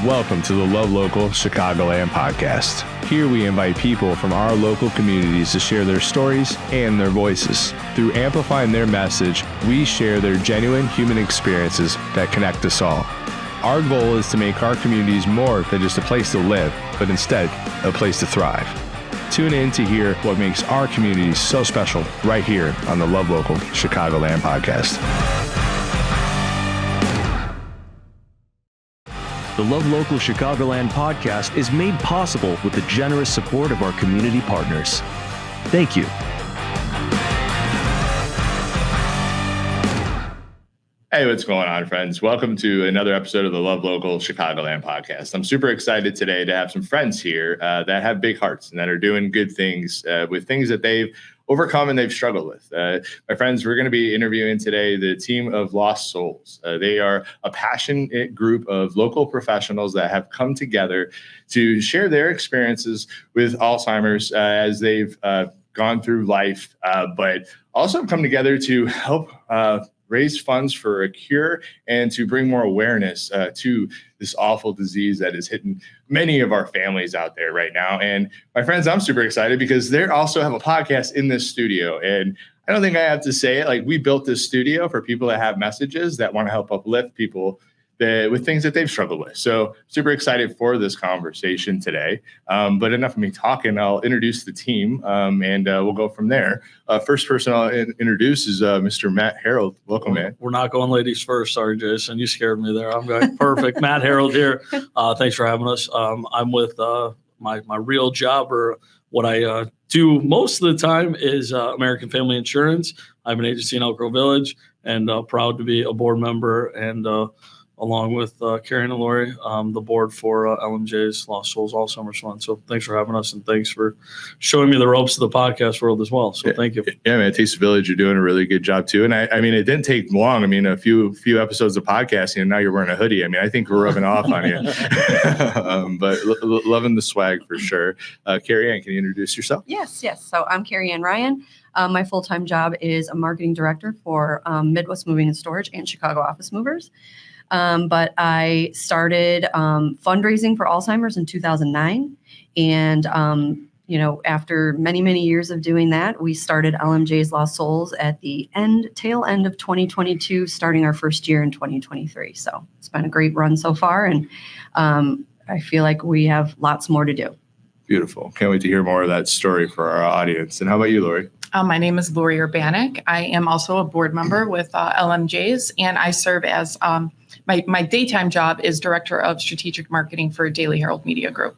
Welcome to the Love Local Chicagoland Podcast. Here we invite people from our local communities to share their stories and their voices. Through amplifying their message, we share their genuine human experiences that connect us all. Our goal is to make our communities more than just a place to live, but instead, a place to thrive. Tune in to hear what makes our communities so special right here on the Love Local Chicagoland Podcast. The Love Local Chicagoland Podcast is made possible with the generous support of our community partners. Thank you. Hey, what's going on, friends? Welcome to another episode of the Love Local Chicagoland Podcast. I'm super excited today to have some friends here that have big hearts and that are doing good things with things that they've overcome and they've struggled with. My friends, we're going to be interviewing today the team of Lost Souls. They are a passionate group of local professionals that have come together to share their experiences with Alzheimer's as they've gone through life, but also come together to help raise funds for a cure and to bring more awareness to this awful disease that is hitting many of our families out there right now. And my friends, I'm super excited because they also have a podcast in this studio. And I don't think I have to say it, like we built this studio for people that have messages that want to help uplift people with things that they've struggled with. So super excited for this conversation today. But enough of me talking, I'll introduce the team and we'll go from there. First person I'll introduce is Mr. Matt Harold. Welcome, man. We're not going ladies first. Sorry, Jason. You scared me there. I'm going perfect. Matt Harold here. Thanks for having us. I'm with my real job, or what I do most of the time is American Family Insurance. I have an agency in Elk Grove Village and proud to be a board member and along with Kari-Ann and Lori, the board for LMJ's Lost Souls Alzheimer's Fund. So thanks for having us, and thanks for showing me the ropes of the podcast world as well. So thank you. Yeah, man, Taste of Village, you're doing a really good job too. And I mean, it didn't take long. I mean, a few episodes of podcasting, and now you're wearing a hoodie. I mean, I think we're rubbing off on you. But loving the swag for sure. Kari-Ann, can you introduce yourself? Yes. So I'm Kari-Ann Ryan. My full-time job is a marketing director for Midwest Moving and Storage and Chicago Office Movers. But I started fundraising for Alzheimer's in 2009. And, after many, many years of doing that, we started LMJ's Lost Souls at the tail end of 2022, starting our first year in 2023. So it's been a great run so far. And I feel like we have lots more to do. Beautiful. Can't wait to hear more of that story for our audience. And how about you, Lori? My name is Lori Urbaniec. I am also a board member with LMJ's, and I serve as my daytime job is Director of Strategic Marketing for Daily Herald Media Group.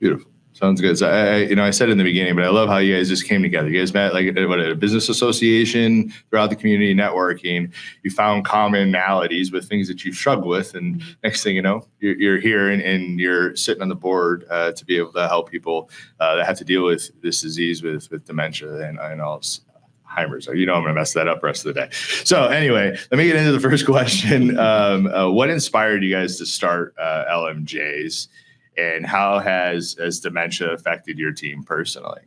Beautiful. Sounds good. So I said in the beginning, but I love how you guys just came together. You guys met like at a business association, throughout the community networking. You found commonalities with things that you struggle with, and next thing you know, you're here and you're sitting on the board to be able to help people that have to deal with this disease with dementia and Alzheimer's. I'm going to mess that up the rest of the day. So anyway, let me get into the first question. What inspired you guys to start LMJ's? And how has dementia affected your team personally?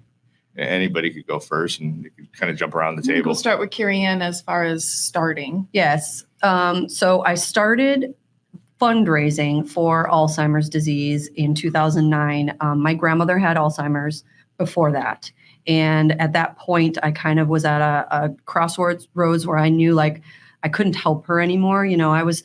Anybody could go first, and you could kind of jump around the table. We'll start with Kari-Ann as far as starting. Yes. So I started fundraising for Alzheimer's disease in 2009. My grandmother had Alzheimer's before that. And at that point, I kind of was at a crossroads where I knew like I couldn't help her anymore. I was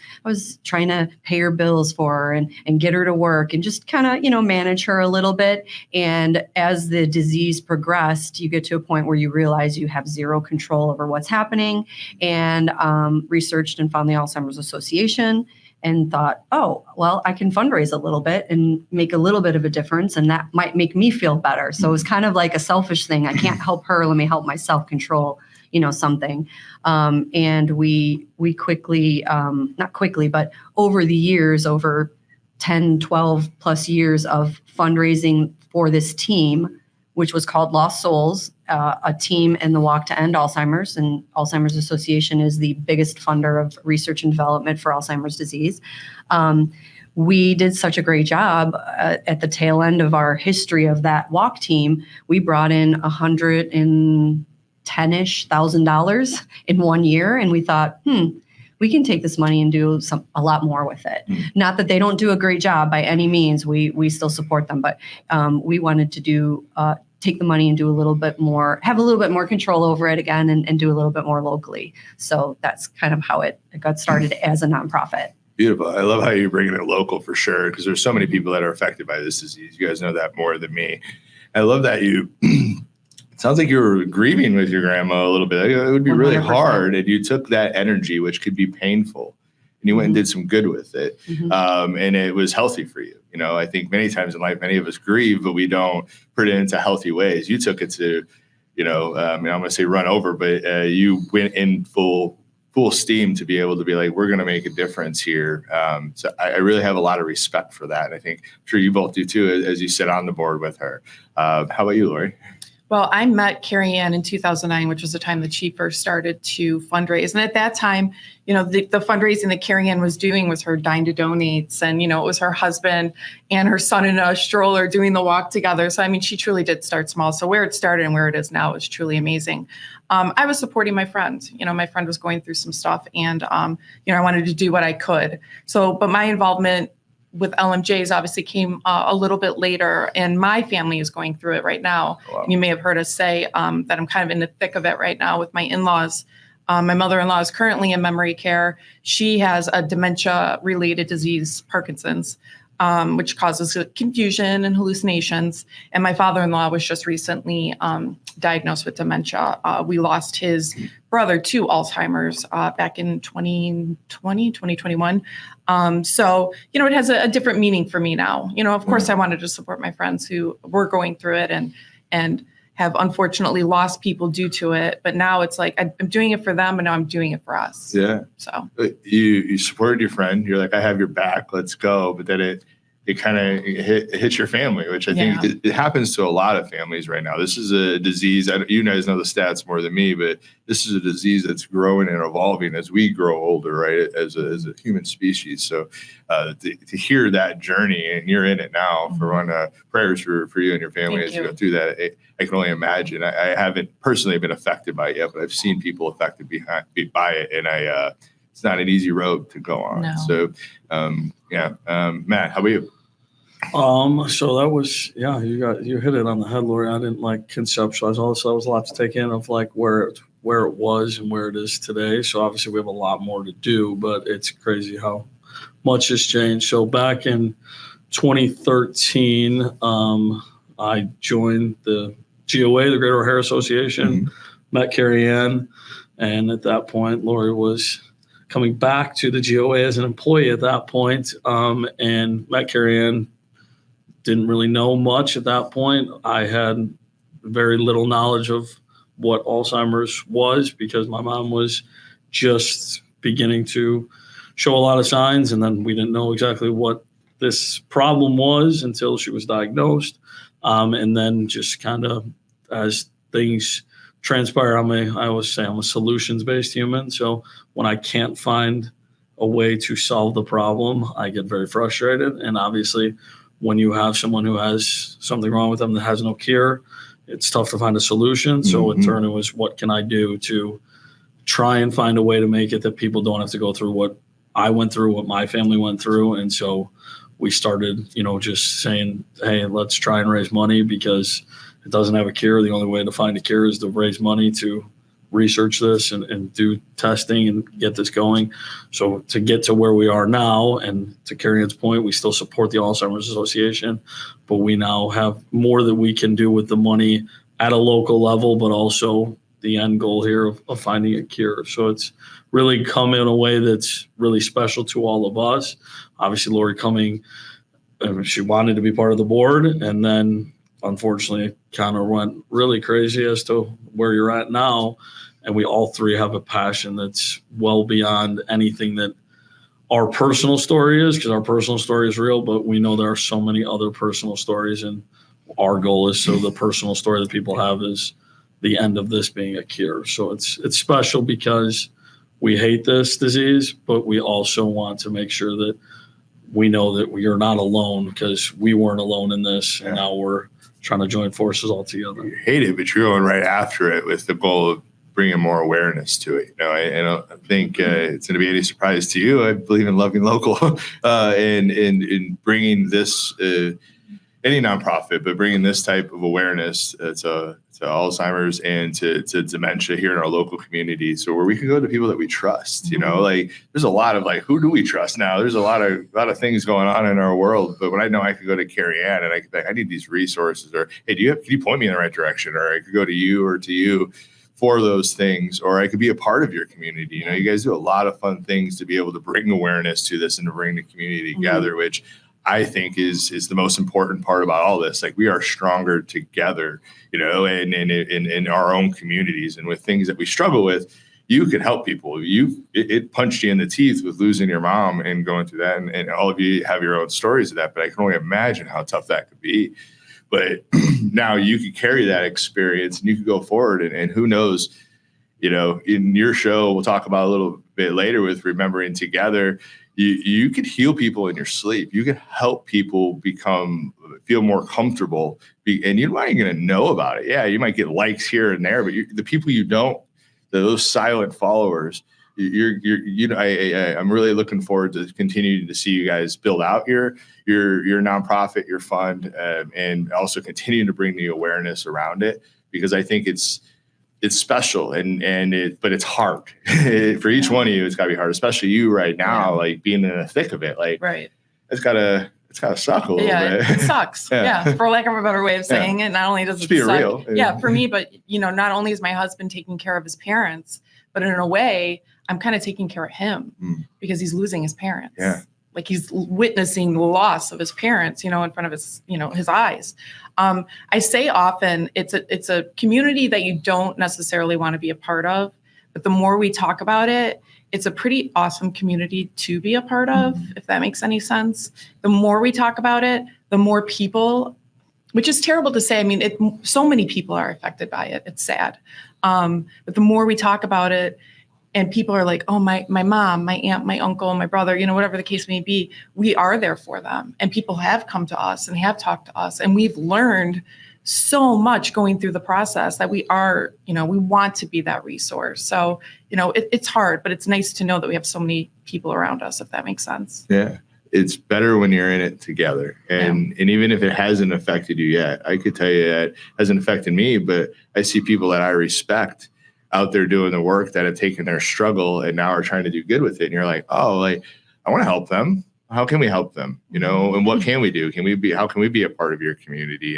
trying to pay her bills for her and get her to work and just kind of, manage her a little bit. And as the disease progressed, you get to a point where you realize you have zero control over what's happening, and researched and found the Alzheimer's Association and thought, oh, well, I can fundraise a little bit and make a little bit of a difference, and that might make me feel better. So it was kind of like a selfish thing. I can't help her. Let me help myself control something. And we quickly, not quickly, but over the years, over 10, 12 plus years of fundraising for this team, which was called Lost Souls, a team in the Walk to End Alzheimer's, and Alzheimer's Association is the biggest funder of research and development for Alzheimer's disease. We did such a great job at the tail end of our history of that walk team. We brought in $110,000 in 1 year, and we thought, we can take this money and do a lot more with it. Not that they don't do a great job by any means. We still support them, but we wanted to take the money and do a little bit more, have a little bit more control over it again, and do a little bit more locally. So that's kind of how it got started as a nonprofit. Beautiful. I love how you're bringing it local for sure, because there's so many people that are affected by this disease. You guys know that more than me. I love that it sounds like you were grieving with your grandma a little bit. It would be really 100%. hard, and you took that energy, which could be painful, and you went and did some good with it. And it was healthy for you. You know, I think many times in life, many of us grieve, but we don't put it into healthy ways. You took it to, I'm going to say run over, but you went in full steam to be able to be like, we're going to make a difference here. So I really have a lot of respect for that. And I think, I'm sure you both do too, as you sit on the board with her. How about you, Lori? Well, I met Kari-Ann in 2009, which was the time that she first started to fundraise. And at that time, the fundraising that Kari-Ann was doing was her Dine to Donates. And, it was her husband and her son in a stroller doing the walk together. So, I mean, she truly did start small. So where it started and where it is now is truly amazing. I was supporting my friend. My friend was going through some stuff, and, I wanted to do what I could. So, but my involvement with LMJs obviously came a little bit later, and my family is going through it right now. Wow. You may have heard us say that I'm kind of in the thick of it right now with my in-laws. My mother-in-law is currently in memory care. She has a dementia-related disease, Parkinson's, which causes confusion and hallucinations. And my father-in-law was just recently diagnosed with dementia. We lost his brother to Alzheimer's back in 2021. So, it has a different meaning for me now. Of course, I wanted to support my friends who were going through it and have unfortunately lost people due to it. But now it's like I'm doing it for them, and now I'm doing it for us. Yeah. So you supported your friend. You're like, I have your back. Let's go. But then it kind of hits your family, which I think it happens to a lot of families right now. This is a disease. You guys know the stats more than me, but this is a disease that's growing and evolving as we grow older, right? As a human species. So to hear that journey, and you're in it now, for one, prayers for you and your family as you go through that. I can only imagine. I haven't personally been affected by it yet, but I've seen people affected by it, and it's not an easy road to go on. No. So, Matt, how about you? So that was, you hit it on the head, Lori. I didn't conceptualize all this. So that was a lot to take in of where it was and where it is today. So obviously we have a lot more to do, but it's crazy how much has changed. So back in 2013, I joined the GOA, the Greater O'Hare Association, met Kari-Ann, and at that point, Lori was coming back to the GOA as an employee at that point, and met Kari-Ann. Didn't really know much at that point. I had very little knowledge of what Alzheimer's was, because my mom was just beginning to show a lot of signs, and then we didn't know exactly what this problem was until she was diagnosed. And then just kind of as things transpire, I always say I'm a solutions-based human. So when I can't find a way to solve the problem, I get very frustrated. And obviously, when you have someone who has something wrong with them that has no cure, it's tough to find a solution. So in turn, it was, what can I do to try and find a way to make it that people don't have to go through what I went through, what my family went through. And so we started, just saying, hey, let's try and raise money, because it doesn't have a cure. The only way to find a cure is to raise money to research this and do testing and get this going. So to get to where we are now, and to Kari-Ann's point, we still support the Alzheimer's Association, but we now have more that we can do with the money at a local level, but also the end goal here of finding a cure. So it's really come in a way that's really special to all of us. Obviously, Lori coming, she wanted to be part of the board, and then unfortunately kind of went really crazy as to where you're at now. And we all three have a passion that's well beyond anything that our personal story is, because our personal story is real, but we know there are so many other personal stories, and our goal is so the personal story that people have is the end of this being a cure. So it's special because we hate this disease, but we also want to make sure that we know that we are not alone, because we weren't alone in this, and now we're trying to join forces all together. You hate it, but you're going right after it with the goal of bringing more awareness to it. I don't think it's going to be any surprise to you. I believe in loving local and in bringing this, any nonprofit, but bringing this type of awareness to Alzheimer's and to dementia here in our local community. So where we can go to people that we trust, like there's a lot of like, who do we trust now? There's a lot of things going on in our world. But when I know I could go to Kari-Ann and I could be like, I need these resources, or, hey, can you point me in the right direction? Or I could go to you or to you for those things, or I could be a part of your community. You guys do a lot of fun things to be able to bring awareness to this and to bring the community together, which I think is the most important part about all this. Like, we are stronger together, and in our own communities, and with things that we struggle with, you can help people. It punched you in the teeth with losing your mom and going through that. And all of you have your own stories of that, but I can only imagine how tough that could be. But now you could carry that experience and you could go forward, and who knows, in your show, we'll talk about a little bit later with Remembering Together, you could heal people in your sleep. You could help people feel more comfortable, and you're not even going to know about it. Yeah, you might get likes here and there, but the people you don't, those silent followers, I'm really looking forward to continuing to see you guys build out your nonprofit, your fund, and also continuing to bring the awareness around it, because I think it's special but it's hard for each one of you. It's gotta be hard, especially you right now, like being in the thick of it. Like, right. It's gotta suck a little bit. It sucks. Yeah. For lack of a better way of saying it. Not only does it suck, real. Yeah, for me, but not only is my husband taking care of his parents, but in a way, I'm kind of taking care of him because he's losing his parents. Yeah. Like, he's witnessing the loss of his parents, in front of his, his eyes. I say often it's a community that you don't necessarily want to be a part of, but the more we talk about it, it's a pretty awesome community to be a part of, if that makes any sense. The more we talk about it, the more people, which is terrible to say. I mean, so many people are affected by it. It's sad. But the more we talk about it, and people are like, oh, my mom, my aunt, my uncle, my brother, whatever the case may be, we are there for them. And people have come to us and have talked to us. And we've learned so much going through the process that we are, we want to be that resource. So, it's hard, but it's nice to know that we have so many people around us, if that makes sense. Yeah. It's better when you're in it together. And even if it hasn't affected you yet, I could tell you that it hasn't affected me, but I see people that I respect out there doing the work that have taken their struggle and now are trying to do good with it. And you're like, oh, like, I want to help them. How can we help them? And what can we do? How can we be a part of your community?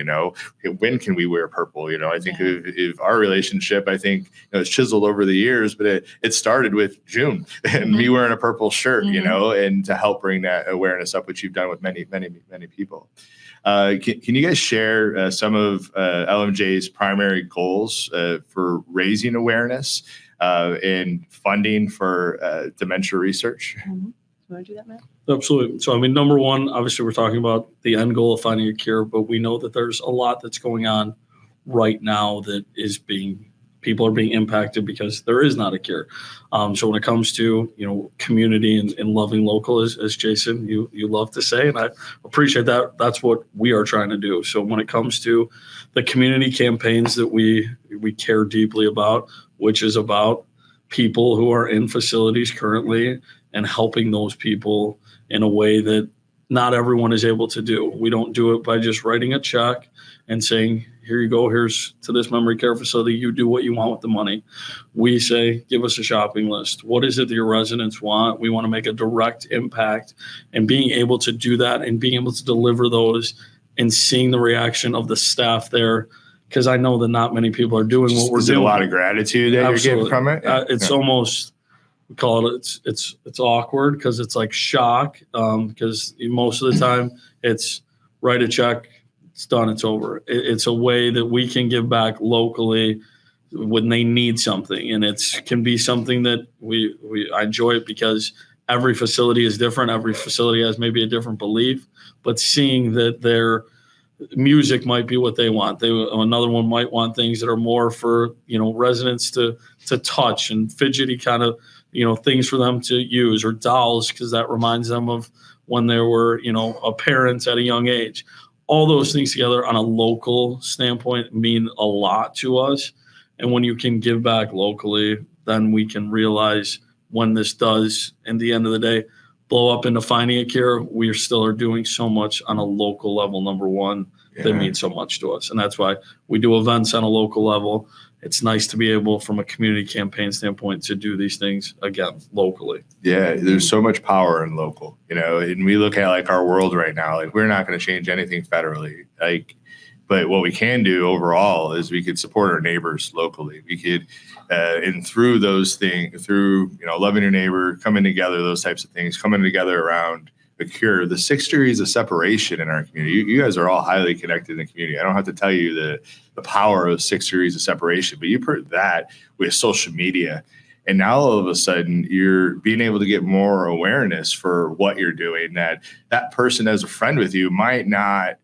When can we wear purple? I think if our relationship, I think, it's chiseled over the years, but it started with June and me wearing a purple shirt, and to help bring that awareness up, which you've done with many, many, many people. Can you guys share some of LMJ's primary goals for raising awareness and funding for dementia research? You want to do that, Matt? Absolutely. So, number one, obviously we're talking about the end goal of finding a cure, but we know that there's a lot that's going on right now that is people are being impacted because there is not a cure. So when it comes to, community and loving local, as Jason, you love to say, and I appreciate that. That's what we are trying to do. So when it comes to the community campaigns that we care deeply about, which is about people who are in facilities currently and helping those people in a way that not everyone is able to do. We don't do it by just writing a check and saying, here you go, here's to this memory care facility, you do what you want with the money. We say, give us a shopping list. What is it that your residents want? We want to make a direct impact, and being able to do that and being able to deliver those and seeing the reaction of the staff there, because I know that not many people are doing what we're doing. Is it a lot of gratitude that you're getting from it? It's almost, we call it, it's awkward because it's like shock, because most of the time it's write a check, it's done, it's over. It's a way that we can give back locally when they need something, and it can be something that I enjoy it because every facility is different. Every facility has maybe a different belief, but seeing that their music might be what they want. Another one might want things that are more for residents to touch and fidgety kind of things for them to use, or dolls because that reminds them of when they were a parent at a young age. All those things together on a local standpoint mean a lot to us. And when you can give back locally, then we can realize when this does, in the end of the day, blow up into finding a cure, we still are doing so much on a local level, number one, that means so much to us. And that's why we do events on a local level. It's nice to be able, from a community campaign standpoint, to do these things, again, locally. Yeah, there's so much power in local, and we look at like our world right now, like we're not going to change anything federally. But what we can do overall is we could support our neighbors locally. We could, and through those things, through, loving your neighbor, coming together, those types of things, coming together around a cure, the 6 degrees of separation in our community. You guys are all highly connected in the community. I don't have to tell you the power of 6 degrees of separation, but you put that with social media. And now all of a sudden you're being able to get more awareness for what you're doing, that person as a friend with you might not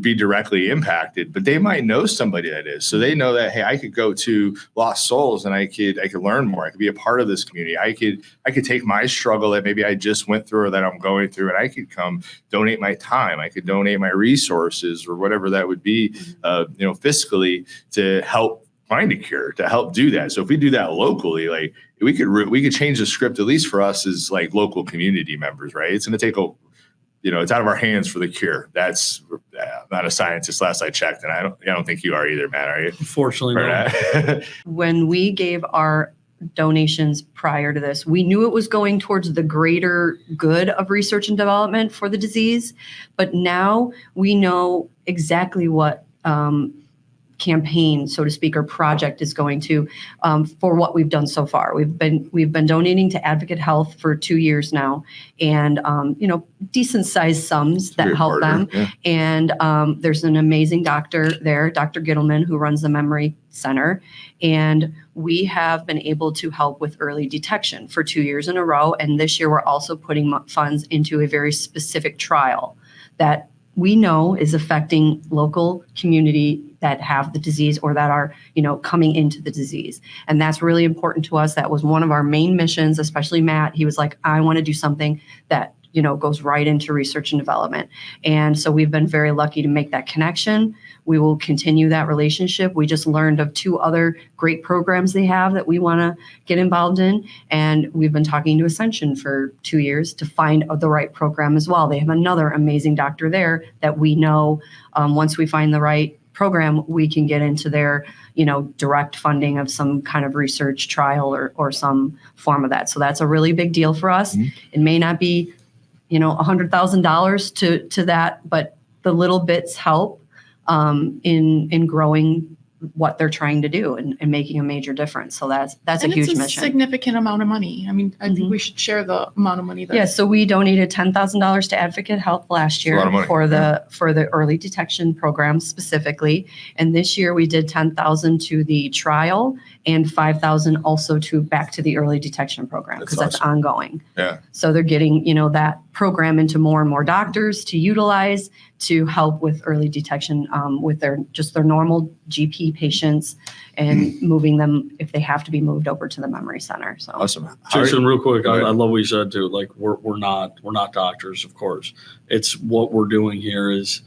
be directly impacted, but they might know somebody that is. So they know that, hey, I could go to Lost Souls and I could learn more. I could be a part of this community. I could take my struggle that maybe I just went through or that I'm going through, and I could come donate my time. I could donate my resources or whatever that would be, fiscally, to help find a cure, to help do that. So if we do that locally, like we could change the script, at least for us as like local community members, right? It's going to take it's out of our hands for the cure. That's not a scientist last I checked, and I don't think you are either, Matt, are you? Unfortunately, no. When we gave our donations prior to this, we knew it was going towards the greater good of research and development for the disease, but now we know exactly what campaign, so to speak, or project is going to for what we've done so far. We've been donating to Advocate Health for 2 years now, and decent sized sums that help them. Yeah. And there's an amazing doctor there, Dr. Gittleman, who runs the Memory Center, and we have been able to help with early detection for 2 years in a row. And this year we're also putting funds into a very specific trial that we know is affecting local community that have the disease or that are, coming into the disease. And that's really important to us. That was one of our main missions, especially Matt. He was like, I want to do something that, goes right into research and development. And so we've been very lucky to make that connection. We will continue that relationship. We just learned of 2 other great programs they have that we want to get involved in. And we've been talking to Ascension for 2 years to find the right program as well. They have another amazing doctor there that we know once we find the right program, we can get into their, direct funding of some kind of research trial or some form of that. So that's a really big deal for us. Mm-hmm. It may not be, $100,000 to that, but the little bits help in growing what they're trying to do and making a major difference. So that's a huge mission. It's a significant amount of money. I mean, I think we should share the amount of money. Yeah. So we donated $10,000 to Advocate Health last year for the early detection program specifically. And this year we did $10,000 to the trial and $5,000 also back to the early detection program, because that's ongoing. Yeah. So they're getting, that program into more and more doctors to utilize to help with early detection with their normal GP patients and moving them if they have to be moved over to the Memory Center. So awesome. Jason, real quick, I love what you said too. Like we're not doctors, of course. It's what we're doing here is,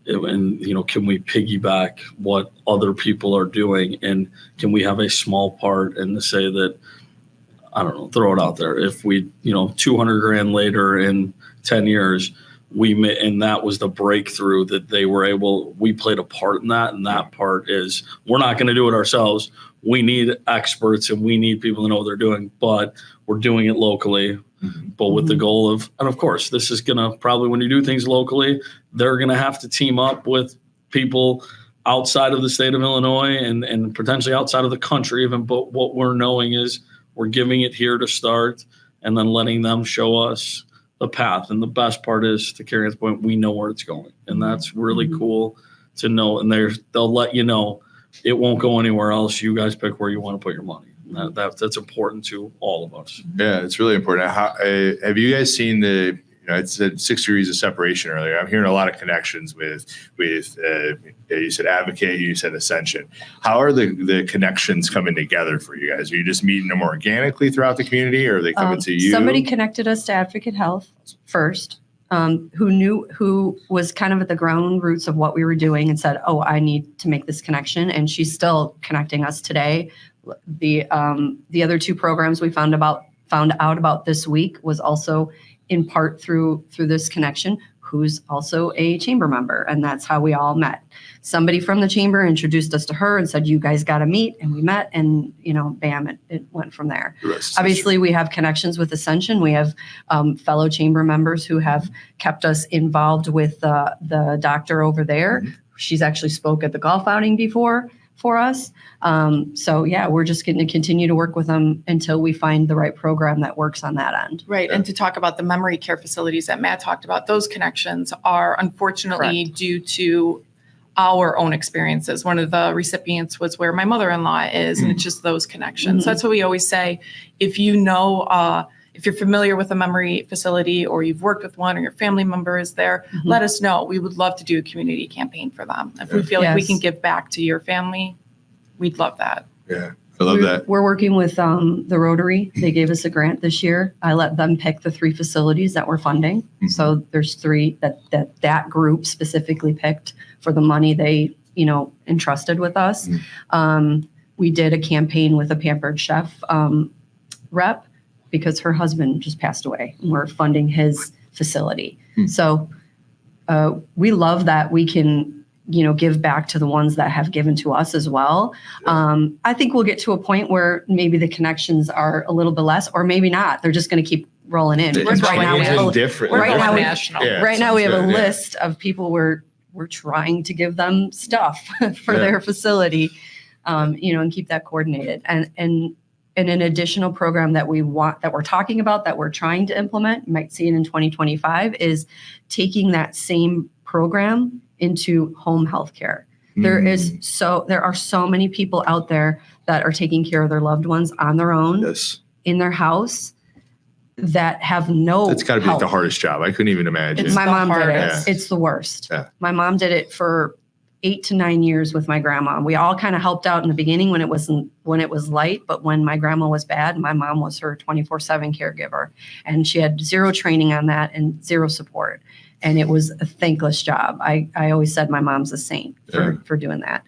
and can we piggyback what other people are doing, and can we have a small part and to say that, I don't know, throw it out there. If we, $200,000 later in 10 years, and that was the breakthrough that we played a part in that. And that part is, we're not going to do it ourselves. We need experts and we need people to know what they're doing, but we're doing it locally. Mm-hmm. But with the goal of, and of course, this is going to probably, when you do things locally, they're going to have to team up with people outside of the state of Illinois and potentially outside of the country even. But what we're knowing is we're giving it here to start and then letting them show us the path. And the best part is, to Kari-Ann's point, we know where it's going. And that's really cool to know. And they'll let you know it won't go anywhere else. You guys pick where you want to put your money. That's important to all of us. Yeah, it's really important. Have you guys seen it said 6 degrees of separation earlier. I'm hearing a lot of connections with you said Advocate, you said Ascension. How are the connections coming together for you guys? Are you just meeting them organically throughout the community, or are they coming to you? Somebody connected us to Advocate Health first. who was kind of at the ground roots of what we were doing and said, oh, I need to make this connection. And she's still connecting us today. The other 2 programs we found out about this week was also in part through this connection, who's also a chamber member. And that's how we all met. Somebody from the chamber introduced us to her and said, you guys got to meet. And we met, and, bam, it went from there. Obviously, we have connections with Ascension. We have fellow chamber members who have kept us involved with the doctor over there. Mm-hmm. She's actually spoke at the golf outing before for us. So yeah, we're just going to continue to work with them until we find the right program that works on that end. Right. And to talk about the memory care facilities that Matt talked about, those connections are unfortunately due to our own experiences. One of the recipients was where my mother-in-law is, and it's just those connections. So that's what we always say. If you know, if you're familiar with a memory facility, or you've worked with one, or your family member is there, let us know. We would love to do a community campaign for them. If we feel like we can give back to your family, we'd love that. Yeah, I love that. We're working with the Rotary. They gave us a grant this year. I let them pick the 3 facilities that we're funding. Mm-hmm. So there's 3 that group specifically picked for the money they, entrusted with us. Mm-hmm. We did a campaign with a Pampered Chef rep, because her husband just passed away, and we're funding his facility. So we love that we can, give back to the ones that have given to us as well. I think we'll get to a point where maybe the connections are a little bit less, or maybe not. They're just going to keep rolling in. Right now we have a list of people we're trying to give them stuff for their facility, and keep that coordinated. And an additional program that we're talking about, that we're trying to implement, you might see it in 2025, is taking that same program into home health care. There are so many people out there that are taking care of their loved ones on their own, in their house, that have no It's got to be the hardest job. I couldn't even imagine. My mom did it. It's the worst. Yeah. My mom did it for 8 to 9 years with my grandma. We all kind of helped out in the beginning when it was light, but when my grandma was bad, my mom was her 24/7 caregiver, and she had 0 training on that and 0 support. And it was a thankless job. I always said my mom's a saint for doing that.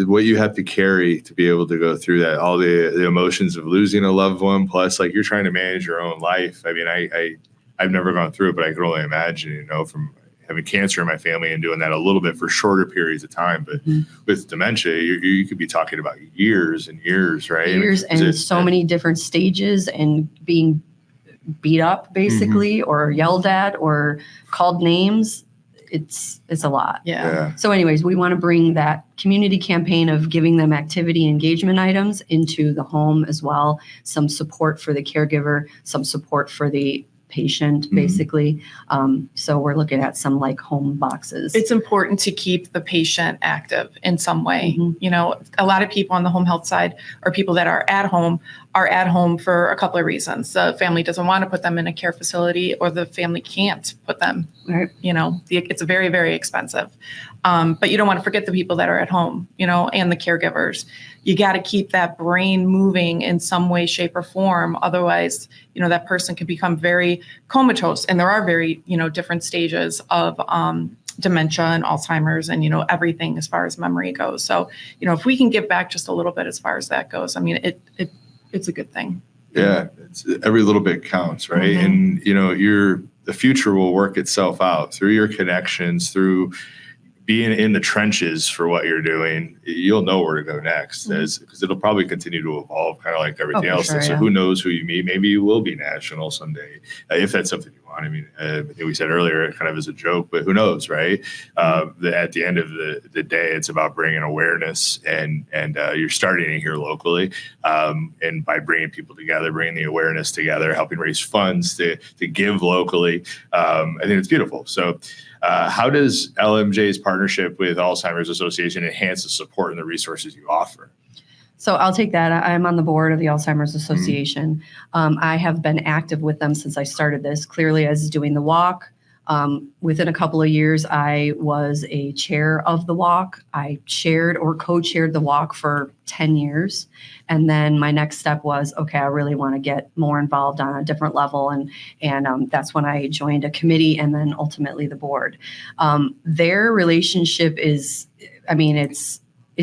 What you have to carry to be able to go through that, all the emotions of losing a loved one, plus like you're trying to manage your own life. I mean, I've never gone through it, but I can only imagine, from having cancer in my family and doing that a little bit for shorter periods of time. But with dementia, you could be talking about years and years, right? Years and so many different stages, and being beat up basically, or yelled at, or called names. It's a lot. Yeah. So anyways, we want to bring that community campaign of giving them activity engagement items into the home as well. Some support for the caregiver, some support for the patient, basically. So we're looking at some like home boxes. It's important to keep the patient active in some way. A lot of people on the home health side, or people that are at home for a couple of reasons. The family doesn't want to put them in a care facility, or the family can't put them. Right. It's very, very expensive. But you don't want to forget the people that are at home, and the caregivers. You got to keep that brain moving in some way, shape, or form. Otherwise, that person can become very comatose. And there are very, different stages of dementia and Alzheimer's, and, everything as far as memory goes. So, if we can give back just a little bit as far as that goes, I mean, it's a good thing. Yeah, every little bit counts, right? And the future will work itself out through your connections, through being in the trenches for what you're doing. You'll know where to go next, because it'll probably continue to evolve, kind of like everything else. So who knows who you meet? Maybe you will be national someday, if that's something you want. I mean, I think we said earlier, kind of as a joke, but who knows, right? At the end of the day, it's about bringing awareness, and you're starting it here locally, and by bringing people together, bringing the awareness together, helping raise funds to give locally. I think it's beautiful. So how does LMJ's partnership with Alzheimer's Association enhance the support and the resources you offer? So I'll take that. I'm on the board of the Alzheimer's Association. I have been active with them since I started this, clearly as doing the walk, Within a couple of years, I was a chair of the walk. I chaired or co-chaired the walk for 10 years. And then my next step was, okay, I really want to get more involved on a different level. And that's when I joined a committee and then ultimately the board. Their relationship is, it's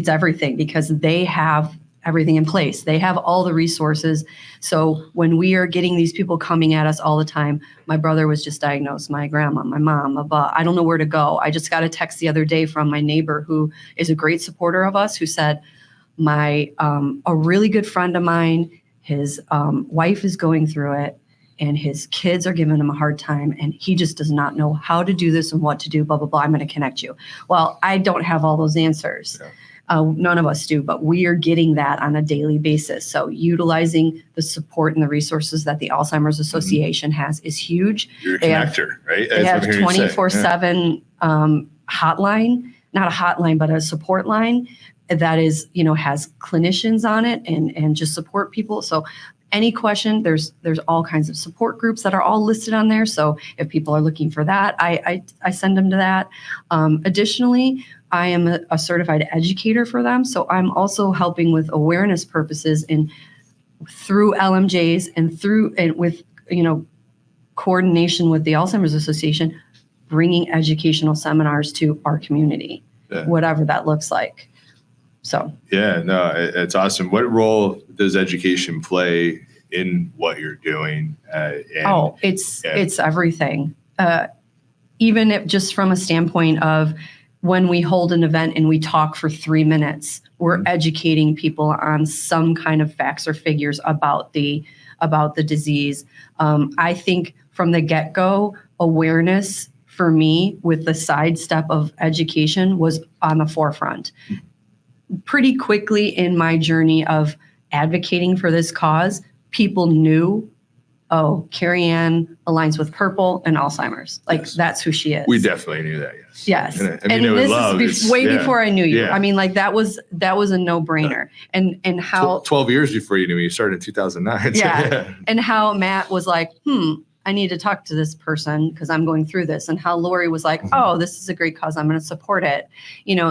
everything because they have everything in place. They have all the resources. So when we are getting these people coming at us all the time, my brother was just diagnosed, my grandma, my mom, I don't know where to go. I just got a text the other day from my neighbor who is a great supporter of us, who said, a really good friend of mine, his wife is going through it and his kids are giving him a hard time and he just does not know how to do this and what to do, blah, blah, blah. I'm going to connect you. Well, I don't have all those answers. Yeah. None of us do, but we are getting that on a daily basis. So utilizing the support and the resources that the Alzheimer's Association has is huge. You're a connector, right? They have 24/7 hotline, not a hotline, but a support line that is, has clinicians on it and just support people. So any question, there's all kinds of support groups that are all listed on there. So if people are looking for that, I send them to that. Additionally, I am a certified educator for them. So I'm also helping with awareness purposes through LMJs and with coordination with the Alzheimer's Association, bringing educational seminars to our community, whatever that looks like. So yeah, no, it's awesome. What role does education play in what you're doing? It's everything. Even if just from a standpoint of when we hold an event and we talk for 3 minutes, we're educating people on some kind of facts or figures about the disease. I think from the get-go, awareness for me with the sidestep of education was on the forefront. Pretty quickly in my journey of advocating for this cause, people knew, Kari-Ann aligns with purple and Alzheimer's. That's who she is. We definitely knew that, yes. Yes. And this is way before I knew you. Yeah. That was a no-brainer. And how 12 years before you knew me, you started in 2009. Yeah. And how Matt was like, I need to talk to this person because I'm going through this. And how Lori was like, this is a great cause. I'm going to support it.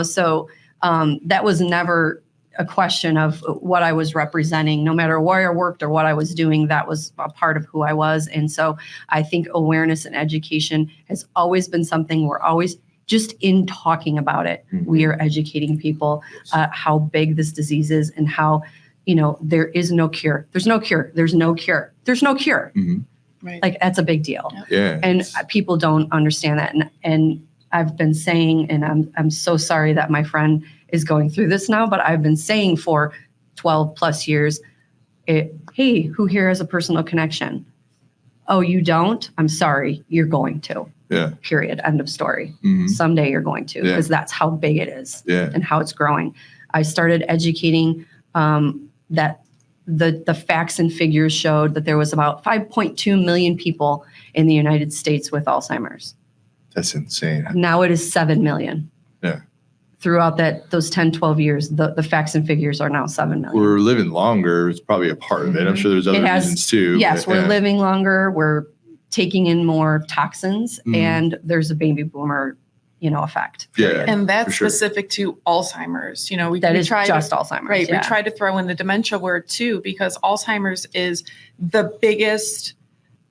So that was never a question of what I was representing, no matter where I worked or what I was doing. That was a part of who I was. And so I think awareness and education has always been something we're always just in talking about it. Mm-hmm. We are educating people how big this disease is and how, there is no cure. There's no cure. There's no cure. There's no cure. Mm-hmm. Right. That's a big deal. Yeah. And people don't understand that. And I've been saying, and I'm so sorry that my friend is going through this now, but I've been saying for 12 plus years, hey, who here has a personal connection? Oh, you don't? I'm sorry. You're going to. Yeah. Period. End of story. Mm-hmm. Someday you're going to, because that's how big it is and how it's growing. I started educating that the facts and figures showed that there was about 5.2 million people in the United States with Alzheimer's. That's insane. Now it is 7 million. Yeah. Throughout those 10, 12 years, the facts and figures are now 7 million. We're living longer. It's probably a part of it. I'm sure there's other reasons too. Yes, we're living longer. We're taking in more toxins, and there's a baby boomer, effect. Yeah, and that's specific to Alzheimer's. We try just Alzheimer's. Right. Yeah. We try to throw in the dementia word too, because Alzheimer's is the biggest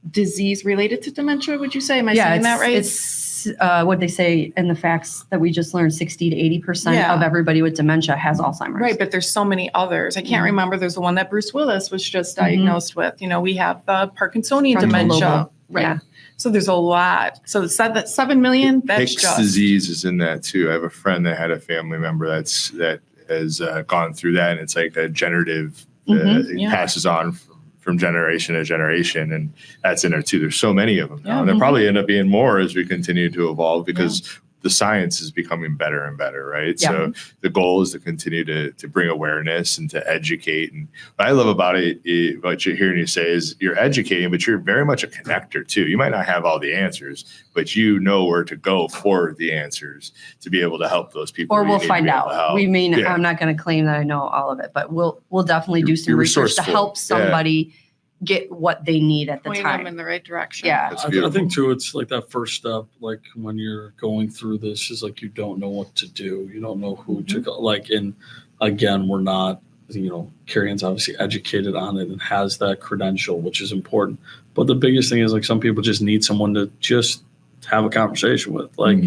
disease related to dementia. Would you say? Am I saying that right? It's what they say in the facts that we just learned, 60 to 80% of everybody with dementia has Alzheimer's. Right, but there's so many others. I can't remember. There's the one that Bruce Willis was just diagnosed with. We have the Parkinsonian dementia. Right. Yeah. So there's a lot. So that 7 million, that's Hicks disease is in that too. I have a friend that had a family member that has gone through that, and it's like a generative, it passes on from generation to generation, and that's in there too. There's so many of them now, and there probably end up being more as we continue to evolve because the science is becoming better and better, right? Yeah. So the goal is to continue to bring awareness and to educate. And what I love about it, what you're hearing you say is you're educating, but you're very much a connector too. You might not have all the answers, but you know where to go for the answers to be able to help those people. Or we'll find out. I'm not going to claim that I know all of it, but we'll definitely do some research to help somebody get what they need at the Point time. them in the right direction. Yeah. That's I beautiful. think too, it's like that first step, like when you're going through this is like, you don't know what to do. You don't know who to go. Like, and again, we're not, Kari-Ann's obviously educated on it and has that credential, which is important. But the biggest thing is like some people just need someone to just have a conversation with, like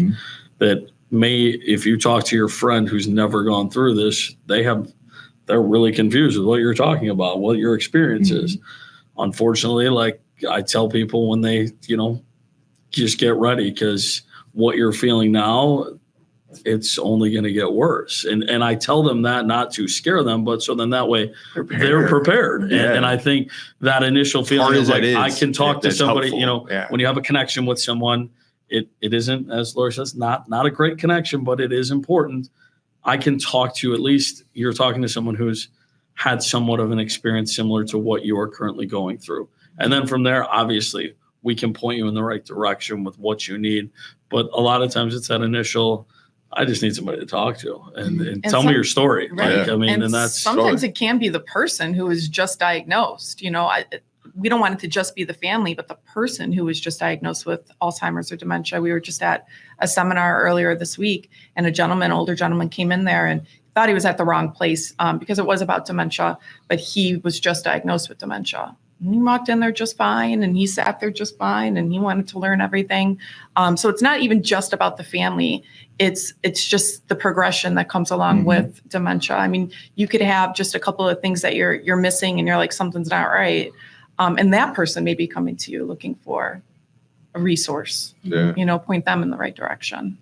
that if you talk to your friend who's never gone through this, they're really confused with what you're talking about, what your experience is. Unfortunately, like I tell people when they, just get ready, because what you're feeling now, it's only going to get worse. And I tell them that not to scare them, but so then that way they're prepared. Yeah. And I think that initial feeling is like, I can talk to somebody, when you have a connection with someone, it isn't, as Laura says, not a great connection, but it is important. I can talk to you, at least you're talking to someone who's had somewhat of an experience similar to what you are currently going through. And then from there, obviously, we can point you in the right direction with what you need. But a lot of times it's that initial, I just need somebody to talk to and tell me your story. Right. Like, I mean, and that's sometimes it can be the person who is just diagnosed. We don't want it to just be the family, but the person who was just diagnosed with Alzheimer's or dementia. We were just at a seminar earlier this week, and older gentleman came in there and thought he was at the wrong place because it was about dementia, but he was just diagnosed with dementia. And he walked in there just fine, and he sat there just fine, and he wanted to learn everything. So it's not even just about the family. It's just the progression that comes along with dementia. I mean, you could have just a couple of things that you're missing, and you're like, something's not right. And that person may be coming to you looking for a resource, point them in the right direction.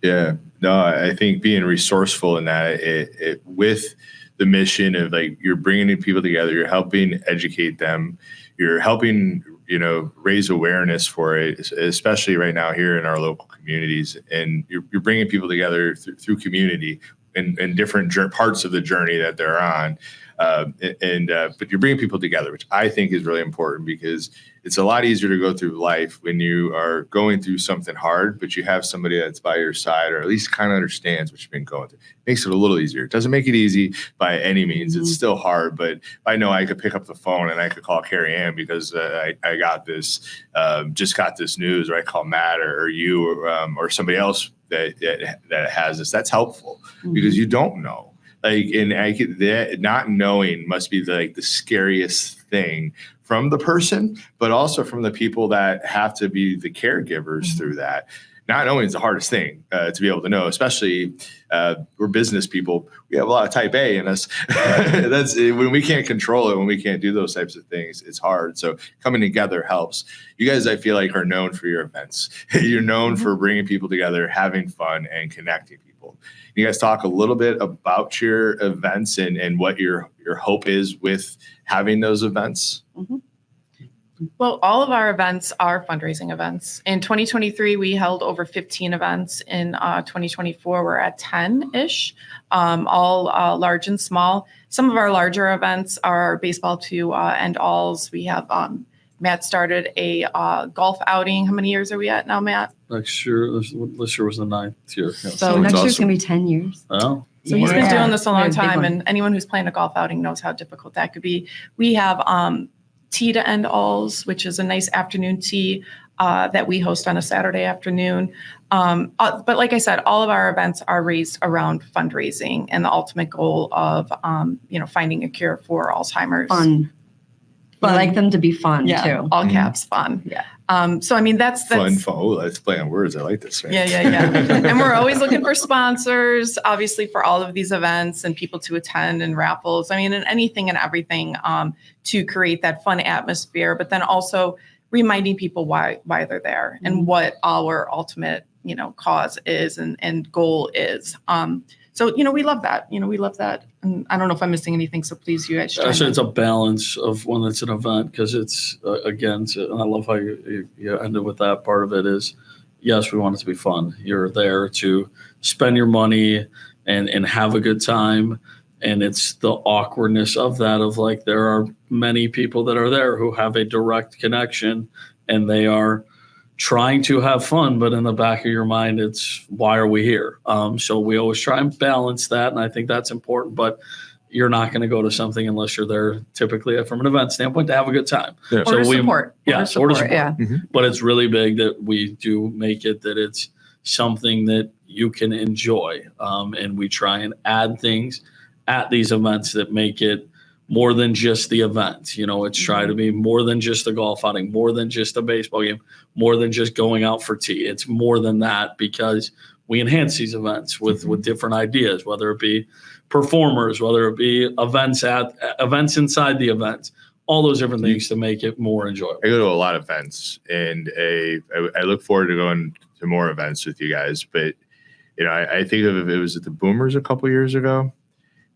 Yeah, no, I think being resourceful in that, it with the mission of like, you're bringing people together, you're helping educate them, you're helping, raise awareness for it, especially right now here in our local communities. And you're bringing people together through community in different parts of the journey that they're on. But you're bringing people together, which I think is really important, because it's a lot easier to go through life when you are going through something hard, but you have somebody that's by your side, or at least kind of understands what you've been going through. It makes it a little easier. It doesn't make it easy by any means. It's still hard, but I know I could pick up the phone and I could call Kari-Ann because I got this, just got this news, or I call Matt or you or somebody else that has this. That's helpful because you don't know. Like, and that not knowing must be the scariest thing from the person, but also from the people that have to be the caregivers through that. Not knowing is the hardest thing to be able to know, especially we're business people. We have a lot of type A in us. That's when we can't control it, when we can't do those types of things, it's hard. So coming together helps. You guys, I feel like, are known for your events. You're known for bringing people together, having fun, and connecting people. You guys talk a little bit about your events and what your hope is with having those events. Well, all of our events are fundraising events. In 2023, we held over 15 events. In 2024, we're at 10-ish, all large and small. Some of our larger events are baseball to end alls. We have Matt started a golf outing. How many years are we at now, Matt? next year. This year was the 9th year. Yeah. So next year's going to be 10 years. Oh. So he's been doing this a long Big time, one. and anyone who's playing a golf outing knows how difficult that could be. We have tea to end alls, which is a nice afternoon tea that we host on a Saturday afternoon. But like I said, all of our events are raised around fundraising and the ultimate goal of, finding a cure for Alzheimer's. Fun. But I like them to be fun too. All caps fun. Yeah. So I mean that's Fun. Oh, let's play on words. I like this. Right? Yeah. And we're always looking for sponsors, obviously, for all of these events and people to attend and raffles. I mean, and anything and everything to create that fun atmosphere, but then also reminding people why they're there and what our ultimate, cause is and goal is. So, we love that. We love that. And I don't know if I'm missing anything, so please, you guys. I say it's a balance of when it's an event, because it's, and I love how you ended with that part of it is, yes, we want it to be fun. You're there to spend your money and have a good time. And it's the awkwardness of that, of like, there are many people that are there who have a direct connection and they are trying to have fun, but in the back of your mind, it's why are we here? So we always try and balance that. And I think that's important, but you're not going to go to something unless you're there typically from an event standpoint to have a good time. Yeah. Or to support. Or to support. Yeah. But it's really big that we do make it that it's something that you can enjoy. And we try and add things at these events that make it more than just the event. It's try to be more than just a golf outing, more than just a baseball game, more than just going out for tea. It's more than that because we enhance these events with different ideas, whether it be performers, whether it be events inside the event, all those different things to make it more enjoyable. I go to a lot of events, and I look forward to going to more events with you guys. But I think of it was at the Boomers a couple years ago.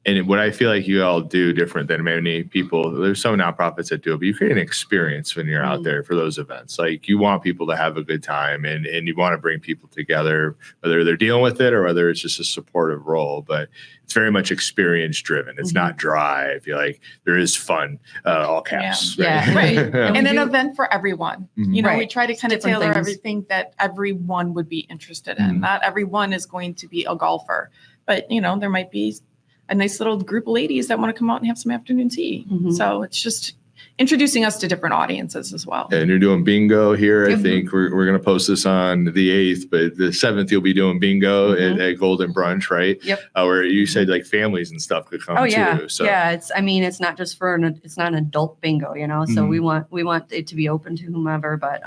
And what I feel like you all do different than many people, there's some nonprofits that do it, but you create an experience when you're out there for those events. Like you want people to have a good time and you want to bring people together, whether they're dealing with it or whether it's just a supportive role. But it's very much experience driven. It's not dry. I feel like there is fun, all caps. Yeah, right. Yeah. And an event for everyone. Right. We try to kind of Different tailor things. everything that everyone would be interested in. Not everyone is going to be a golfer, but there might be a nice little group of ladies that want to come out and have some afternoon tea. So it's just introducing us to different audiences as well. And you're doing bingo here. I think we're going to post this on the 8th, but the 7th you'll be doing bingo at Golden Brunch, right? Yep. Where you said like families and stuff could come too. So. Yeah. It's not just it's not an adult bingo, so we want it to be open to whomever, but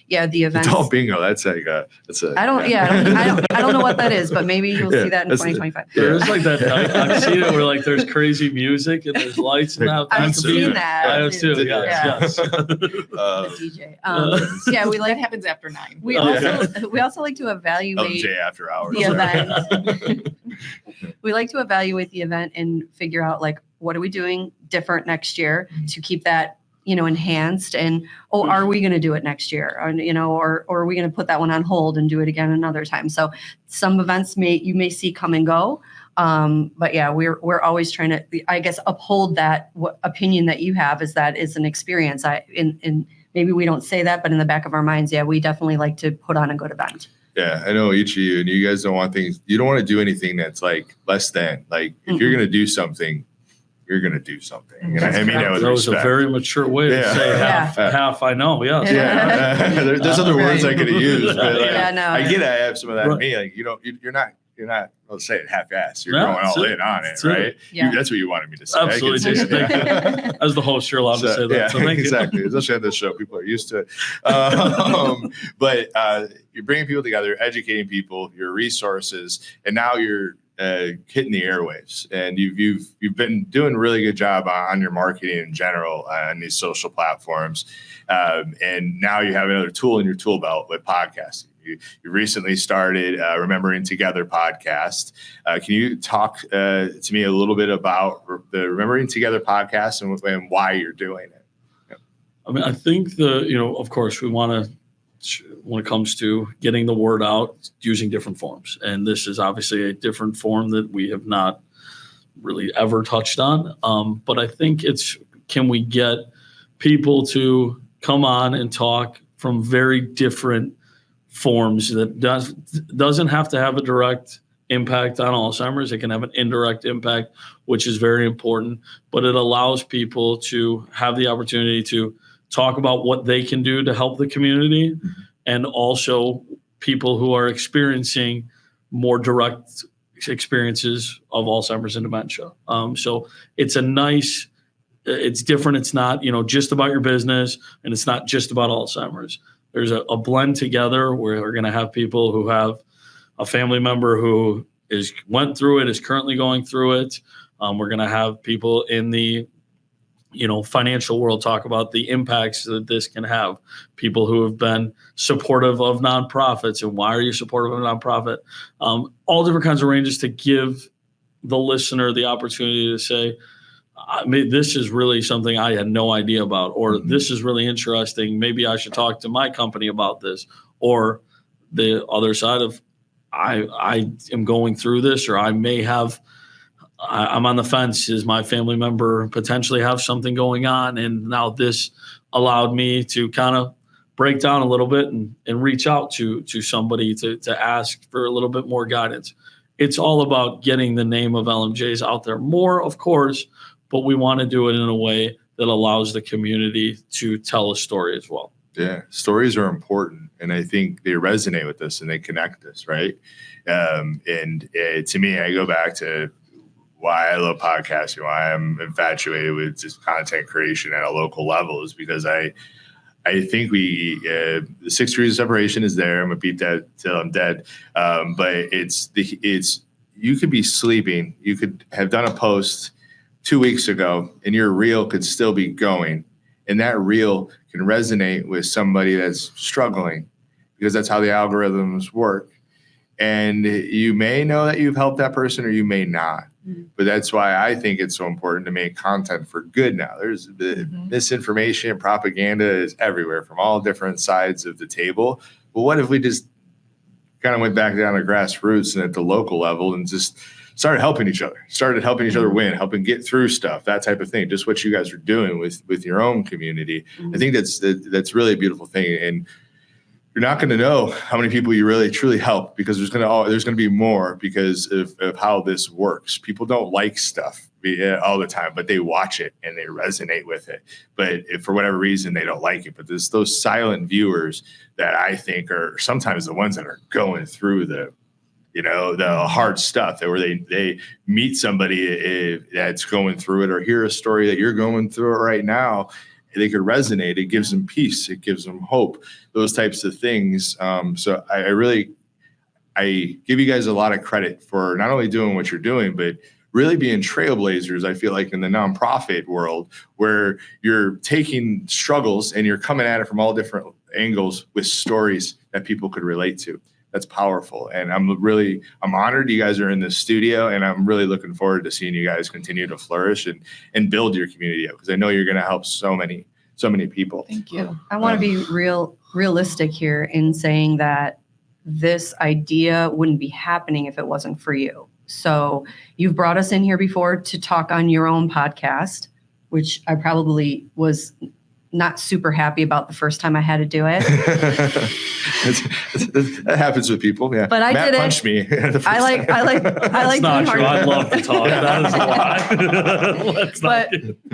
the events. Adult bingo. That's like I don't know what that is, but maybe you'll see that in 2025. There is like that. I've seen it where like there's crazy music and there's lights and that. I've seen that. I have too. Yes. The DJ. We That happens after 9. We also like to evaluate LMJ after hours. the event. We like to evaluate the event and figure out like what are we doing different next year to keep that enhanced, and are we going to do it next year, or are we going to put that one on hold and do it again another time? So some events you may see come and go. But we're always trying to, I guess, uphold that opinion that you have is an experience. And maybe we don't say that, but in the back of our minds, we definitely like to put on a good event. Yeah, I know each of you, and you guys don't want you don't want to do anything that's like less than. Like if you're going to do something, you're going to do something. And I mean that with was respect. a very mature way to say half. I know. Yes. Yeah. There's other words I could have used, but I get it. I have some of that in me. Like you're not. Let's say it half-assed. You're going all in on it, right? Yeah. That's what you wanted me to say. Absolutely, Jason. Thank you. As the host, you're allowed to say that. Yeah, so thank exactly. you. Especially on this show, people are used to it. But you're bringing people together, educating people, your resources, and now you're hitting the airwaves. And you've been doing a really good job on your marketing in general on these social platforms. And now you have another tool in your tool belt with podcasting. You recently started Remembering Together podcast. Can you talk to me a little bit about the Remembering Together podcast and why you're doing it? Yeah. I mean, I think of course, we want to, when it comes to getting the word out, using different forms. And this is obviously a different form that we have not really ever touched on. But I think can we get people to come on and talk from very different forms that doesn't have to have a direct impact on Alzheimer's. It can have an indirect impact, which is very important, but it allows people to have the opportunity to talk about what they can do to help the community, and also people who are experiencing more direct experiences of Alzheimer's and dementia. So it's it's different. It's not, just about your business, and it's not just about Alzheimer's. There's a blend together where we're going to have people who have a family member who went through it, is currently going through it. We're going to have people in the financial world talk about the impacts that this can have. People who have been supportive of nonprofits and why are you supportive of a nonprofit? All different kinds of ranges to give the listener the opportunity to say, this is really something I had no idea about, or this is really interesting. Maybe I should talk to my company about this, or the other side of I am going through this, or I'm on the fence. Is my family member potentially have something going on? And now this allowed me to kind of break down a little bit and reach out to somebody to ask for a little bit more guidance. it's all about getting the name of LMJs out there more, of course, but we want to do it in a way that allows the community to tell a story as well. Yeah, stories are important, and I think they resonate with us and they connect us, right? To me, I go back to why I love podcasting, why I'm infatuated with just content creation at a local level, is because I think the 6 degrees of separation is there. I'm gonna beat that till I'm dead. But you could be sleeping. You could have done a post 2 weeks ago, and your reel could still be going, and that reel can resonate with somebody that's struggling, because that's how the algorithms work. And you may know that you've helped that person, or you may not. Mm-hmm. But that's why I think it's so important to make content for good now. There's misinformation and propaganda is everywhere from all different sides of the table. But what if we just kind of went back down to grassroots and at the local level and just started helping each other win, helping get through stuff, that type of thing. Just what you guys are doing with your own community. Mm-hmm. I think that's really a beautiful thing. And you're not going to know how many people you really truly help, because there's going to be more because of how this works. People don't like stuff all the time, but they watch it and they resonate with it. But if for whatever reason they don't like it, but there's those silent viewers that I think are sometimes the ones that are going through the hard stuff, where they meet somebody that's going through it, or hear a story that you're going through it right now. They could resonate. It gives them peace. It gives them hope. Those types of things. So I give you guys a lot of credit for not only doing what you're doing, but really being trailblazers. I feel like in the nonprofit world, where you're taking struggles and you're coming at it from all different angles with stories that people could relate to. That's powerful. And I'm honored you guys are in this studio, and I'm really looking forward to seeing you guys continue to flourish and build your community up, because I know you're going to help so many people. Thank you. I want to be realistic here in saying that this idea wouldn't be happening if it wasn't for you. So you've brought us in here before to talk on your own podcast, which I probably was not super happy about the first time I had to do it. That happens with people. Yeah. But Matt did punched me. I like That's not true. I'd love to talk. That is a lie. But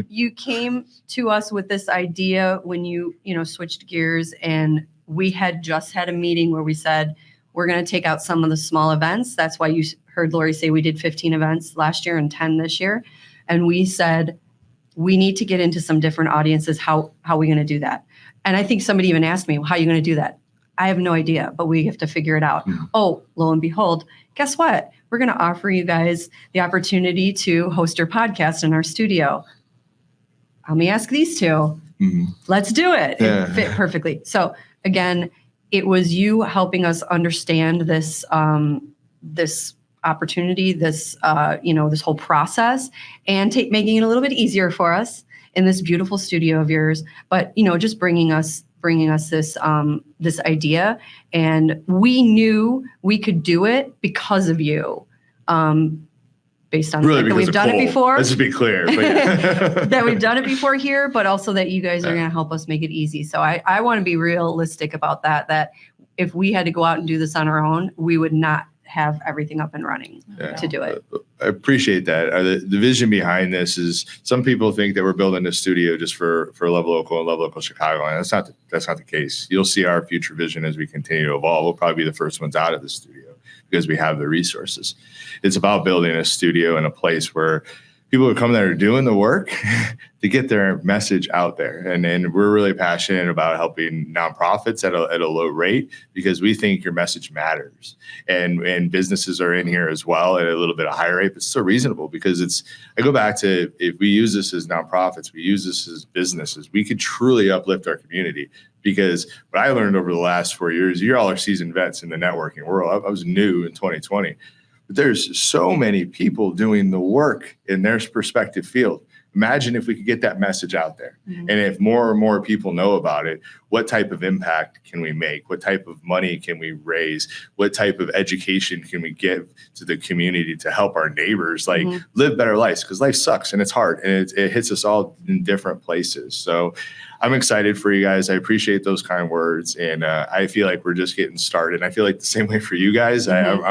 you came to us with this idea when you switched gears, and we had just had a meeting where we said, we're going to take out some of the small events. That's why you heard Lori say we did 15 events last year and 10 this year. And we said, we need to get into some different audiences. How are we going to do that? And I think somebody even asked me, well, how are you going to do that? I have no idea, but we have to figure it out. Mm-hmm. Oh, lo and behold, guess what? We're going to offer you guys the opportunity to host your podcast in our studio. Let me ask these two. Mm-hmm. Let's do it. Yeah. It fit perfectly. So again, it was you helping us understand this, this opportunity, this whole process, and making it a little bit easier for us in this beautiful studio of yours. But just bringing us this idea, and we knew we could do it because of you. Based on really, that we've done it before. Let's just be clear. That we've done it before here, but also that you guys are going to help us make it easy. So I want to be realistic about that if we had to go out and do this on our own, we would not have everything up and running to do it. I appreciate that. The vision behind this is, some people think that we're building a studio just for Love Local and Love Local Chicagoland. That's not the case. You'll see our future vision as we continue to evolve. We'll probably be the first ones out of the studio because we have the resources. It's about building a studio in a place where people who come there are doing the work to get their message out there. And we're really passionate about helping nonprofits at a low rate, because we think your message matters. And businesses are in here as well at a little bit of higher rate, but still reasonable, because I go back to, if we use this as nonprofits, we use this as businesses, we could truly uplift our community. Because what I learned over the last 4 years, you all are seasoned vets in the networking world. I was new in 2020. But there's so many people doing the work in their respective field. Imagine if we could get that message out there. Mm-hmm. And if more and more people know about it, what type of impact can we make? What type of money can we raise? What type of education can we give to the community to help our neighbors live better lives? Because life sucks and it's hard, and it hits us all in different places. So I'm excited for you guys. I appreciate those kind words. And I feel like we're just getting started. And I feel like the same way for you guys. Mm-hmm.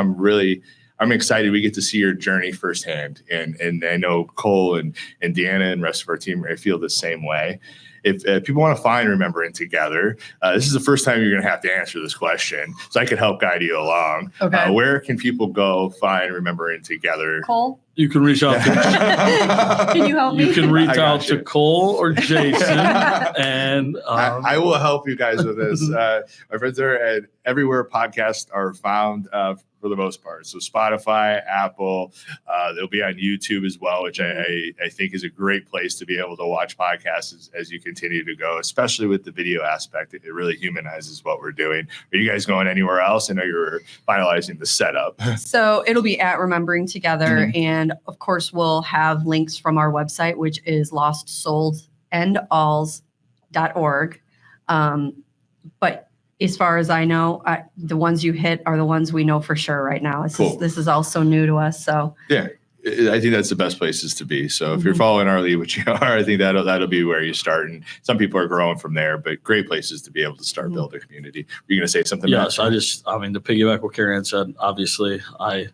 I'm excited. We get to see your journey firsthand. And I know Cole and Deanna and the rest of our team, I feel the same way. If people want to find Remembering Together, this is the first time you're going to have to answer this question, so I could help guide you along. Okay. Where can people go find Remembering Together? Cole, You can reach out to can you help me? You can reach I got out to you. Cole or Jason, and I will help you guys with this. My friends are at everywhere podcasts are found for the most part. So Spotify, Apple, they'll be on YouTube as well, which I think is a great place to be able to watch podcasts as you continue to go, especially with the video aspect. It really humanizes what we're doing. Are you guys going anywhere else? I know you're finalizing the setup. So it'll be at Remembering Together. And of course, we'll have links from our website, which is lostsoulsandalls.org. But as far as I know, the ones you hit are the ones we know for sure right now. This is all so new to us. So Yeah, I think that's the best places to be. So if you're following our lead, which you are, I think that'll be where you start. And some people are growing from there, but great places to be able to start build a community. Were you going to say something? yes, Matt? to piggyback what Kari-Ann said, obviously I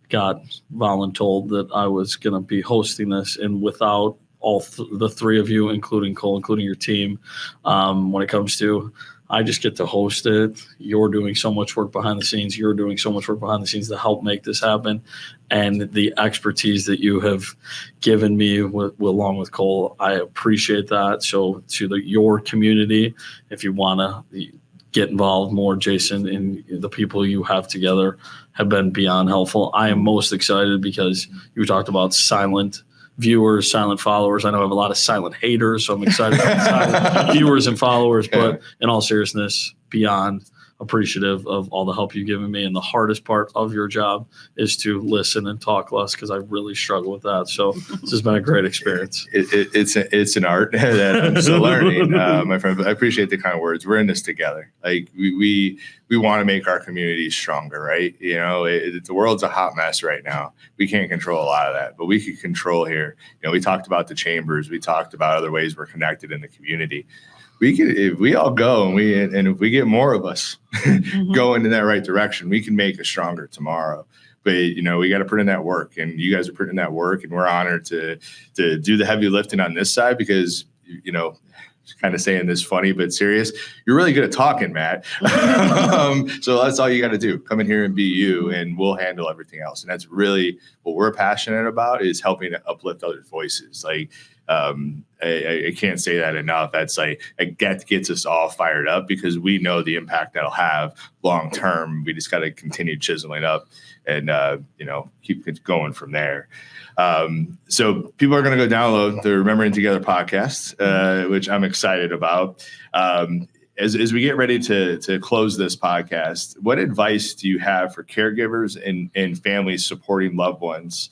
got voluntold that I was going to be hosting this, and without all the three of you, including Cole, including your team, when it comes to, I just get to host it. You're doing so much work behind the scenes. You're doing so much work behind the scenes to help make this happen. And the expertise that you have given me along with Cole, I appreciate that. So to your community, if you want to get involved more, Jason, and the people you have together have been beyond helpful. I am most excited because you talked about silent viewers, silent followers. I know I have a lot of silent haters, so I'm excited about the silent viewers and followers. But in all seriousness, beyond appreciative of all the help you've given me. And the hardest part of your job is to listen and talk less, because I really struggle with that. So this has been a great experience. It's an art that I'm still learning, my friend. But I appreciate the kind of words. We're in this together. Like we want to make our community stronger, right? You know, the world's a hot mess right now. We can't control a lot of that, but we can control here. You know, we talked about the chambers. We talked about other ways we're connected in the community. We can, if we all go and if we get more of us going in that right direction, we can make a stronger tomorrow. But, you know, we got to put in that work, and you guys are putting in that work, and we're honored to do the heavy lifting on this side, because, you know, kind of saying this funny but serious, you're really good at talking, Matt. So that's all you got to do. Come in here and be you, and we'll handle everything else. And that's really what we're passionate about, is helping to uplift other voices. Like, I can't say that enough. That's like, gets us all fired up, because we know the impact that'll have long term. We just got to continue chiseling up and, you know, keep it going from there. So people are going to go download the Remembering Together podcast, which I'm excited about. As we get ready to close this podcast, what advice do you have for caregivers and families supporting loved ones,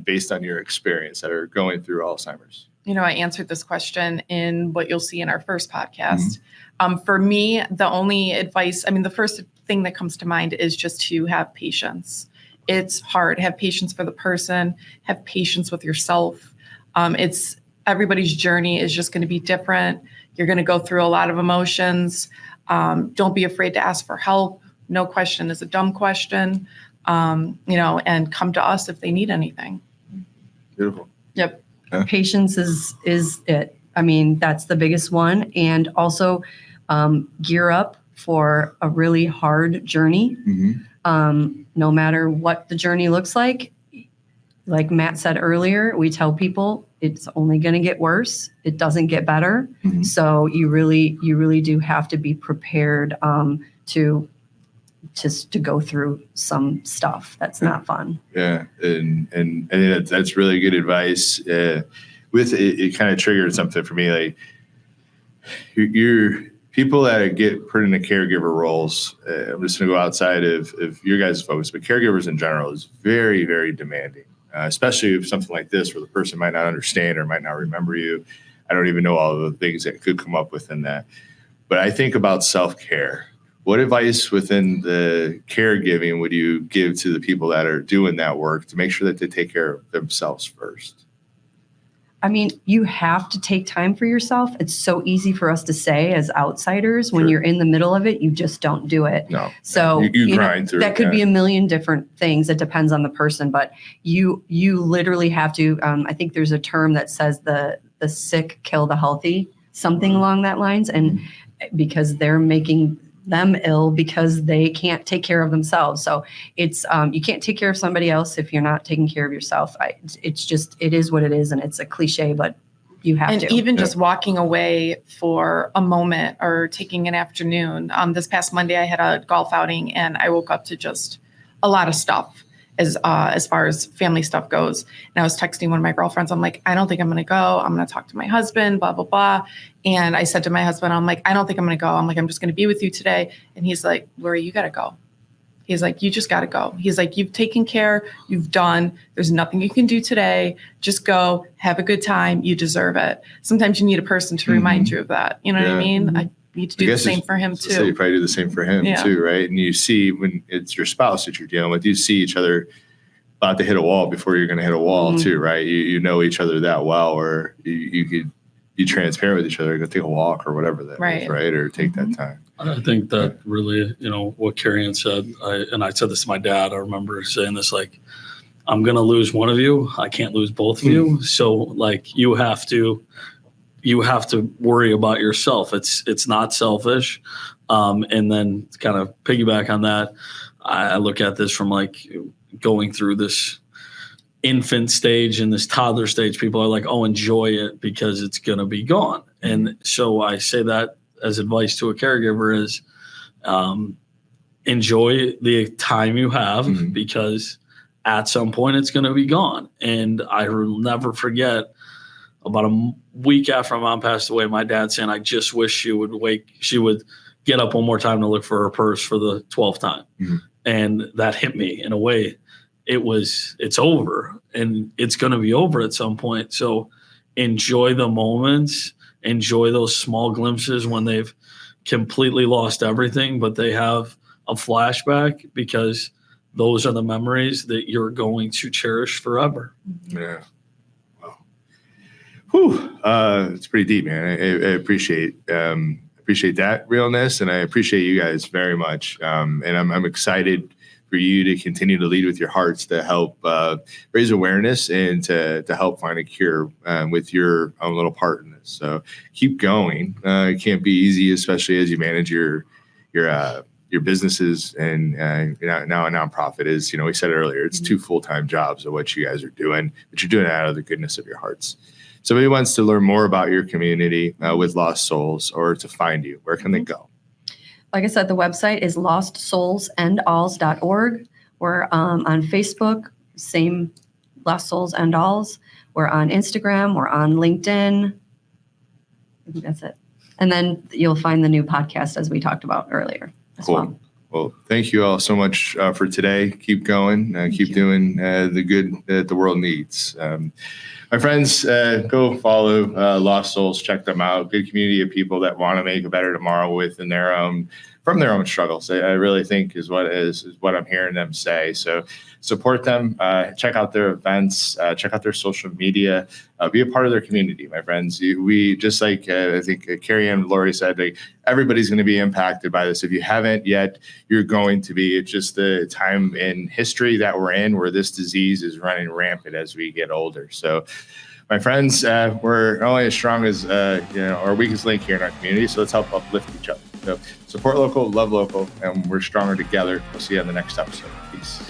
based on your experience, that are going through Alzheimer's? You know, I answered this question in what you'll see in our first podcast. For me, the only advice, the first thing that comes to mind is just to have patience. It's hard. Have patience for the person, have patience with yourself. Everybody's journey is just going to be different. You're going to go through a lot of emotions. Don't be afraid to ask for help. No question is a dumb question. And come to us if they need anything. Beautiful. Yep. Yeah. Patience is it. That's the biggest one. And also gear up for a really hard journey. No matter what the journey looks like Matt said earlier, we tell people it's only going to get worse. It doesn't get better. So you really do have to be prepared to go through some stuff that's not fun. Yeah. And I think that's really good advice. With it kind of triggered something for me. Like, you're people that get put into caregiver roles. I'm just going to go outside of your guys' focus, but caregivers in general is very, very demanding, especially if something like this, where the person might not understand or might not remember you. I don't even know all of the things that could come up within that. But I think about self-care. What advice within the caregiving would you give to the people that are doing that work to make sure that they take care of themselves first? I mean, you have to take time for yourself. It's so easy for us to say as outsiders. When Sure. you're in the middle of it, you just don't do it. No. So You grind through that it, could be yeah. a million different things. It depends on the person, but you literally have to. I think there's a term that says the sick kill the healthy, something along that lines, and because they're making them ill because they can't take care of themselves. So it's you can't take care of somebody else if you're not taking care of yourself. It is what it is, and it's a cliche, but you have And to. even just walking away for a moment or taking an afternoon. This past Monday, I had a golf outing, and I woke up to just a lot of stuff as far as family stuff goes. And I was texting one of my girlfriends. I'm like, I don't think I'm going to go. I'm going to talk to my husband, blah, blah, blah. And I said to my husband, I'm like, I don't think I'm going to go. I'm like, I'm just going to be with you today. And he's like, Lori, you got to go. He's like, you just got to go. He's like, you've taken care, you've done, there's nothing you can do today. Just go, have a good time. You deserve it. Sometimes you need a person to remind you of that. You know what I mean? I need to do the same for him too. So you probably do the same for him too, right? And you see when it's your spouse that you're dealing with, you see each other about to hit a wall before you're going to hit a wall too, right? You know each other that well, or you could be transparent with each other, go take a walk or whatever that is, right? Or take that time. I think that really, what Kari-Ann said, I said this to my dad. I remember saying this, like, I'm going to lose one of you. I can't lose both of you. So like you have to worry about yourself. It's not selfish. And then kind of piggyback on that, I look at this from like going through this infant stage and this toddler stage. People are like, oh, enjoy it because it's going to be gone. And so I say that as advice to a caregiver is enjoy the time you have because at some point it's going to be gone. And I will never forget about a week after my mom passed away, my dad saying, I just wish she would get up one more time to look for her purse for the 12th time. And that hit me in a way. It's over and it's going to be over at some point. So enjoy the moments, enjoy those small glimpses when they've completely lost everything, but they have a flashback because those are the memories that you're going to cherish forever. Yeah. Wow. Whew. It's pretty deep, man. I appreciate that realness, and I appreciate you guys very much. And I'm excited for you to continue to lead with your hearts to help raise awareness and to help find a cure with your own little part in this. So keep going. It can't be easy, especially as you manage your businesses and now a nonprofit is, we said it earlier, it's 2 full-time jobs of what you guys are doing, but you're doing it out of the goodness of your hearts. So if anyone wants to learn more about your community with Lost Souls or to find you, where can they go? Like I said, the website is lostsoulsandalls.org. We're on Facebook, same Lost Souls and Alls. We're on Instagram. We're on LinkedIn. I think that's it. And then you'll find the new podcast as we talked about earlier as well. Well, thank you all so much for today. Keep going. Keep doing the good that the world needs. My friends, go follow Lost Souls. Check them out. Good community of people that want to make a better tomorrow from their own struggles. I really think is what I'm hearing them say. So support them. Check out their events. Check out their social media. Be a part of their community, my friends. We just like I think Kari-Ann and Lori said, like, everybody's going to be impacted by this. If you haven't yet, you're going to be. It's just the time in history that we're in where this disease is running rampant as we get older. So, my friends, we're only as strong as our weakest link here in our community. So let's help uplift each other. So support local, love local, and we're stronger together. We'll see you on the next episode. Peace.